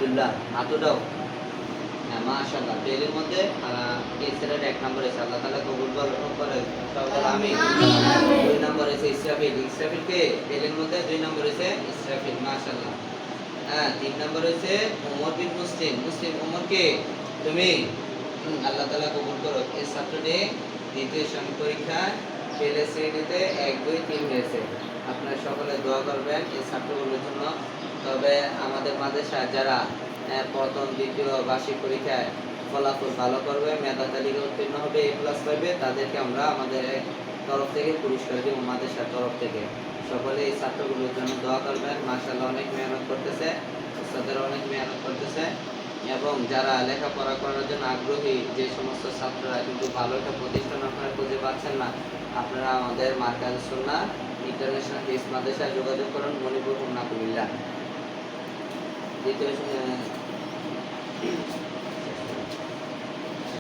আব্দুল্লাহ হাতু দাও। হ্যাঁ মাশাআল্লাহ। পেলের মধ্যে ইসরাফিল 1 নম্বর এসে আল্লাহ তাআলা কবুল করে। সকল আমিন। 2 নম্বর এসে ইসরাফিল। ইসরাফিলকে পেলের মধ্যে 2 নম্বর এসে ইসরাফিল মাশাআল্লাহ। হ্যাঁ 3 নম্বর হইছে ওমর বিন মুসলিম। মুসলিম ওমরকে তুমি আল্লাহ তাআলা কবুল করো। এই ছাত্রটি দ্বিতীয় শ্রেণী পরীক্ষায় পেলে শ্রেণীতে 1 2 3 হয়েছে। আপনারা সকলে দোয়া করবেন এই ছাত্রগুলোর জন্য। তবে আমাদের মাদ্রাসায় যারা প্রথম দ্বিতীয় বার্ষিক পরীক্ষায় ফলাফল ভালো করবে, মেধা তালিকায় উত্তীর্ণ হবে, এ প্লাস পাবে, তাদেরকে আমরা আমাদের তরফ থেকে পুরস্কার দিব মাদ্রাসার তরফ থেকে। সকলে এই ছাত্রগুলোর জন্য দোয়া করবেন। মাশাআল্লাহ অনেক মেহনত করতেছে, উস্তাদেরা অনেক মেহনত করতেছে এবং যারা লেখাপড়া করার জন্য আগ্রহী যে সমস্ত ছাত্ররা কিন্তু ভালো একটা প্রতিষ্ঠান আপনারা খুঁজে পাচ্ছেন না, আপনারা আমাদের মার্কাজ সুন্নাহ ইন্টারন্যাশনাল হাদিস মাদ্রাসায় যোগাযোগ করুন মণিপুর কুমিল্লা। দ্বিতীয়